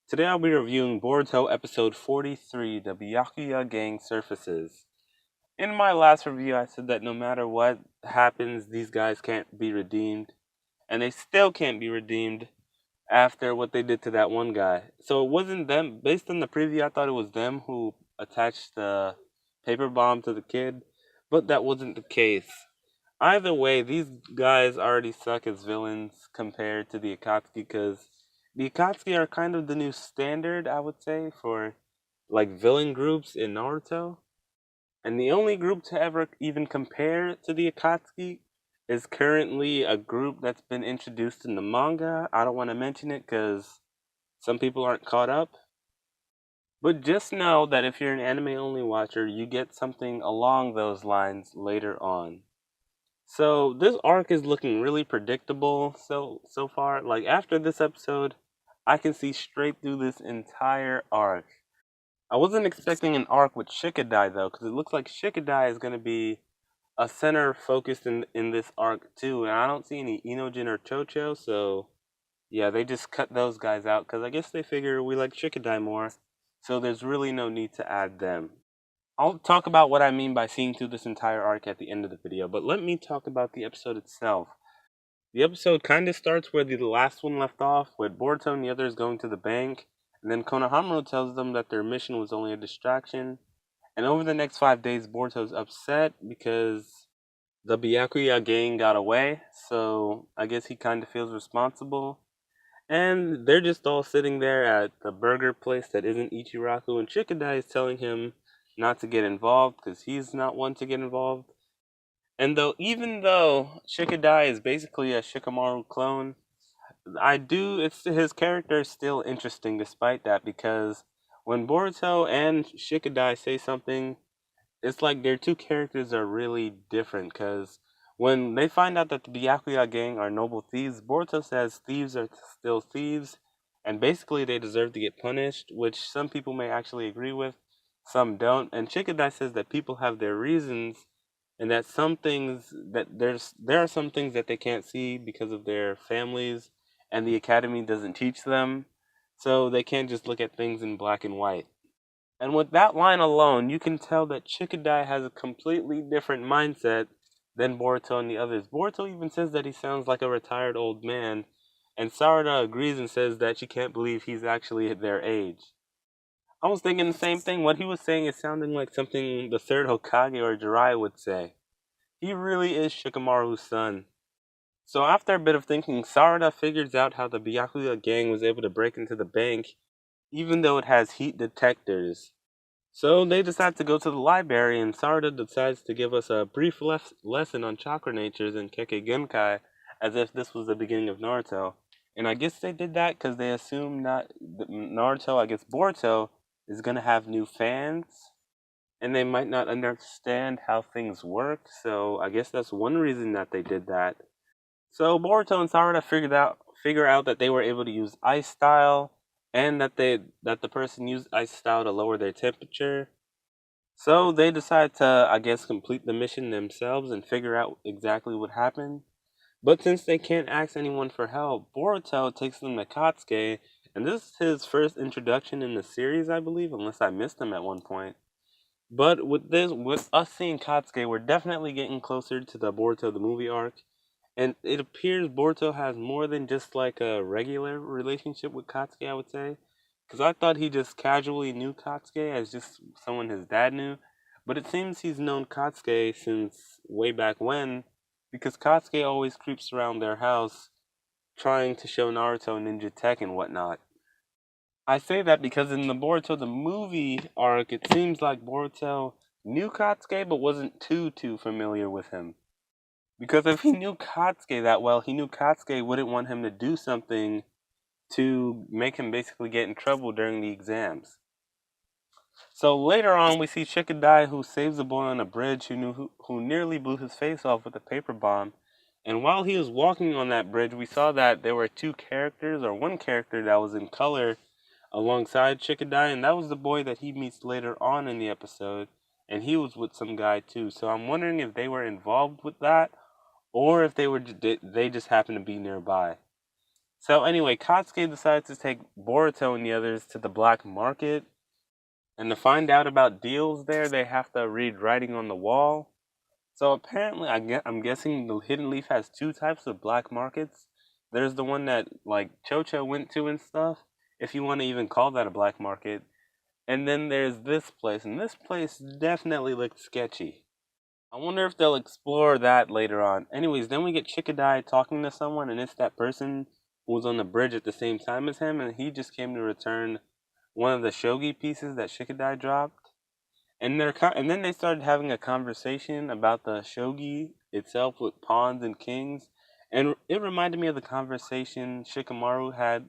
Today I'll be reviewing Boruto episode 43, The Byakuya Gang Surfaces. In my last review I said that no matter what happens, these guys can't be redeemed, and they still can't be redeemed after what they did to that one guy. So it wasn't them, based on the preview I thought it was them who attached the paper bomb to the kid, but that wasn't the case. Either way, these guys already suck as villains compared to the Akatsuki because the Akatsuki are kind of the new standard, I would say, for like villain groups in Naruto. And the only group to ever even compare to the Akatsuki is currently a group that's been introduced in the manga. I don't want to mention it because some people aren't caught up. But just know that if you're an anime only watcher, you get something along those lines later on. So this arc is looking really predictable so far. Like after this episode, I can see straight through this entire arc. I wasn't expecting an arc with Shikadai though, because it looks like Shikadai is gonna be a center focused in this arc too, and I don't see any Inojin or Chocho, so yeah, they just cut those guys out because I guess they figure we like Shikadai more, so there's really no need to add them. I'll talk about what I mean by seeing through this entire arc at the end of the video, but let me talk about the episode itself. The episode kind of starts where the last one left off, with Boruto and the others going to the bank, and then Konohamaru tells them that their mission was only a distraction, and over the next 5 days, Boruto's upset because the Byakuya gang got away, so I guess he kind of feels responsible. And they're just all sitting there at the burger place that isn't Ichiraku, and Shikadai is telling him not to get involved because he's not one to get involved. And even though Shikadai is basically a Shikamaru clone, it's his character is still interesting despite that because when Boruto and Shikadai say something, it's like their two characters are really different because when they find out that the Byakuya gang are noble thieves, Boruto says thieves are still thieves, and basically they deserve to get punished, which some people may actually agree with, some don't. And Shikadai says that people have their reasons, and that some things that there are some things that they can't see because of their families, and the academy doesn't teach them, so they can't just look at things in black and white. And with that line alone, you can tell that Shikadai has a completely different mindset than Boruto and the others. Boruto even says that he sounds like a retired old man, and Sarada agrees and says that she can't believe he's actually at their age. I was thinking the same thing. What he was saying is sounding like something the third Hokage or Jiraiya would say. He really is Shikamaru's son. So after a bit of thinking, Sarada figures out how the Byakuya gang was able to break into the bank, even though it has heat detectors. So they decide to go to the library, and Sarada decides to give us a brief lesson on chakra natures and Kekkei Genkai, as if this was the beginning of Naruto. And I guess they did that because they assume not Naruto, I guess Boruto, is gonna have new fans, and they might not understand how things work. So I guess that's one reason that they did that. So Boruto and Sarada figure out that they were able to use ice style, and that the person used ice style to lower their temperature. So they decide to, I guess, complete the mission themselves and figure out exactly what happened. But since they can't ask anyone for help, Boruto takes them to Katsuki, and this is his first introduction in the series, I believe, unless I missed him at one point. But with us seeing Katsuki, we're definitely getting closer to the Boruto the movie arc, and it appears Boruto has more than just like a regular relationship with Katsuki, I would say. Because I thought he just casually knew Katsuki as just someone his dad knew. But it seems he's known Katsuki since way back when, because Katsuki always creeps around their house trying to show Naruto ninja tech and whatnot. I say that because in the Boruto the movie arc, it seems like Boruto knew Katsuki but wasn't too familiar with him. Because if he knew Katsuki that well, he knew Katsuki wouldn't want him to do something to make him basically get in trouble during the exams. So later on, we see Shikadai, who saves a boy on a bridge who nearly blew his face off with a paper bomb. And while he was walking on that bridge, we saw that there were two characters, or one character that was in color alongside Shikadai, and that was the boy that he meets later on in the episode. And he was with some guy too. So I'm wondering if they were involved with that, or if they just happened to be nearby. So anyway, Katsuki decides to take Boruto and the others to the black market, and to find out about deals there, they have to read writing on the wall. So apparently, I'm guessing the Hidden Leaf has two types of black markets. There's the one that like Chocho went to and stuff, if you want to even call that a black market. And then there's this place, and this place definitely looked sketchy. I wonder if they'll explore that later on. Anyways, then we get Shikadai talking to someone, and it's that person who was on the bridge at the same time as him, and he just came to return one of the shogi pieces that Shikadai dropped. And then they started having a conversation about the shogi itself with pawns and kings, and it reminded me of the conversation Shikamaru had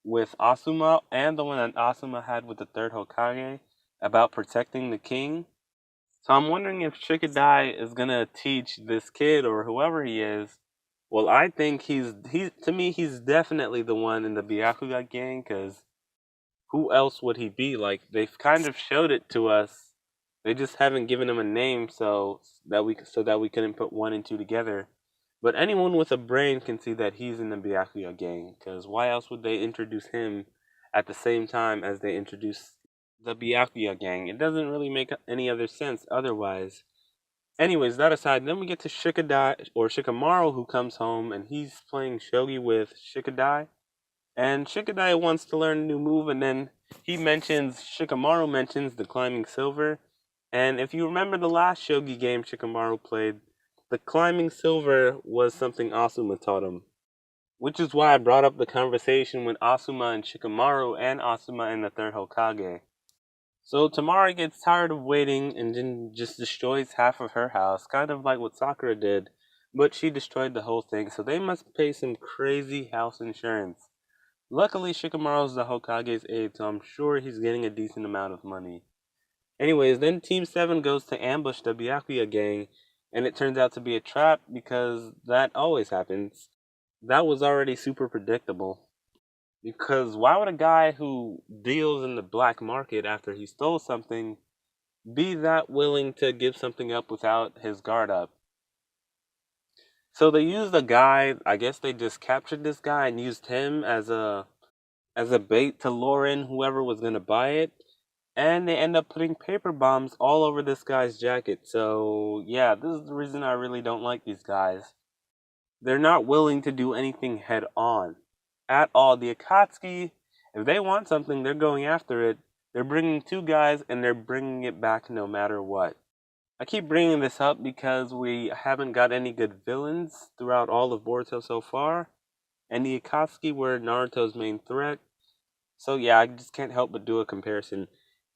with Asuma and the one that Asuma had with the third Hokage about protecting the king. So I'm wondering if Shikadai is gonna teach this kid or whoever he is. Well, I think he to me he's definitely the one in the Byakuya gang, because who else would he be? Like, they've kind of showed it to us. They just haven't given him a name, so that we couldn't put one and two together. But anyone with a brain can see that he's in the Byakuya gang, because why else would they introduce him at the same time as they introduce the Byakuya gang? It doesn't really make any other sense otherwise. Anyways, that aside, then we get to Shikadai, or Shikamaru, who comes home, and he's playing shogi with Shikadai. And Shikadai wants to learn a new move, and then Shikamaru mentions the climbing silver. And if you remember the last shogi game Shikamaru played, the climbing silver was something Asuma taught him. Which is why I brought up the conversation with Asuma and Shikamaru and Asuma and the third Hokage. So Tamara gets tired of waiting and then just destroys half of her house, kind of like what Sakura did, but she destroyed the whole thing, so they must pay some crazy house insurance. Luckily, Shikamaru's the Hokage's aide, so I'm sure he's getting a decent amount of money. Anyways, then Team 7 goes to ambush the Byakuya gang, and it turns out to be a trap because that always happens. That was already super predictable. Because why would a guy who deals in the black market after he stole something be that willing to give something up without his guard up? So they used a guy, I guess they just captured this guy and used him as a bait to lure in whoever was going to buy it, and they end up putting paper bombs all over this guy's jacket. So yeah, this is the reason I really don't like these guys. They're not willing to do anything head on at all. The Akatsuki, if they want something, they're going after it. They're bringing two guys, and they're bringing it back no matter what. I keep bringing this up because we haven't got any good villains throughout all of Boruto so far, and the Akatsuki were Naruto's main threat. So yeah, I just can't help but do a comparison.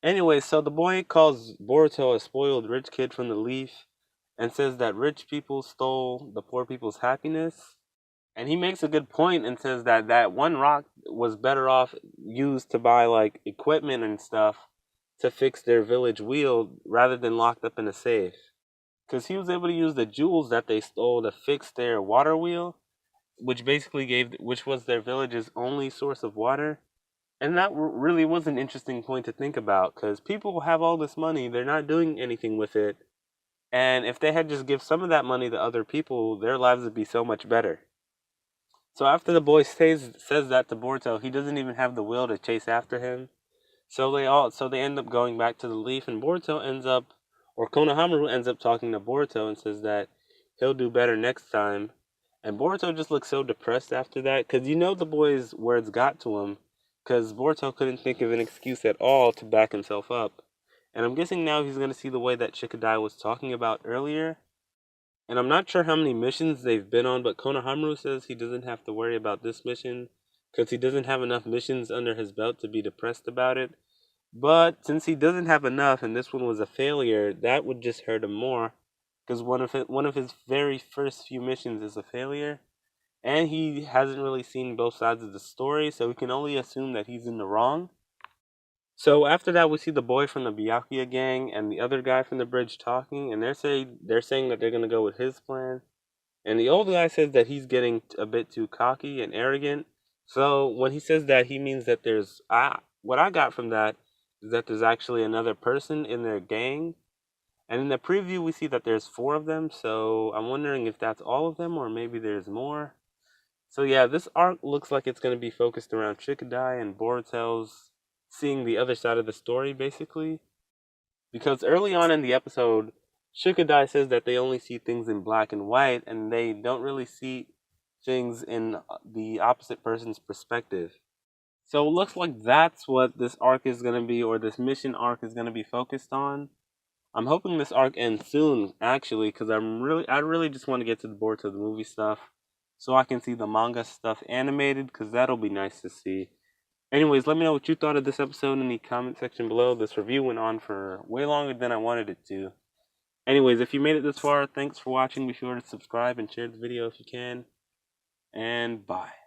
Anyway, so the boy calls Boruto a spoiled rich kid from the Leaf and says that rich people stole the poor people's happiness. And he makes a good point and says that that one rock was better off used to buy like equipment and stuff to fix their village wheel rather than locked up in a safe. Because he was able to use the jewels that they stole to fix their water wheel, which was their village's only source of water. And that really was an interesting point to think about, because people have all this money, they're not doing anything with it. And if they had just give some of that money to other people, their lives would be so much better. So after the boy says that to Boruto, he doesn't even have the will to chase after him. So they end up going back to the Leaf, and Konohamaru ends up talking to Boruto and says that he'll do better next time. And Boruto just looks so depressed after that, because you know the boy's words got to him, because Boruto couldn't think of an excuse at all to back himself up. And I'm guessing now he's going to see the way that Shikadai was talking about earlier. And I'm not sure how many missions they've been on, but Konohamaru says he doesn't have to worry about this mission, because he doesn't have enough missions under his belt to be depressed about it. But since he doesn't have enough and this one was a failure, that would just hurt him more, because one of his very first few missions is a failure, and he hasn't really seen both sides of the story, so we can only assume that he's in the wrong. So after that, we see the boy from the Byakuya gang and the other guy from the bridge talking, and they're saying that they're gonna go with his plan. And the old guy says that he's getting a bit too cocky and arrogant. So when he says that, he means that what I got from that is that there's actually another person in their gang. And in the preview, we see that there's four of them. So I'm wondering if that's all of them or maybe there's more. So yeah, this arc looks like it's going to be focused around Shikadai and Boruto's seeing the other side of the story, basically. Because early on in the episode, Shikadai says that they only see things in black and white, and they don't really see things in the opposite person's perspective. So it looks like that's what this arc is going to be, or this mission arc is going to be focused on. I'm hoping this arc ends soon, actually, because I really just want to get to the board to the movie stuff, so I can see the manga stuff animated, because that'll be nice to see. Anyways, let me know what you thought of this episode in the comment section below. This review went on for way longer than I wanted it to. Anyways, if you made it this far, thanks for watching. Be sure to subscribe and share the video if you can. And bye.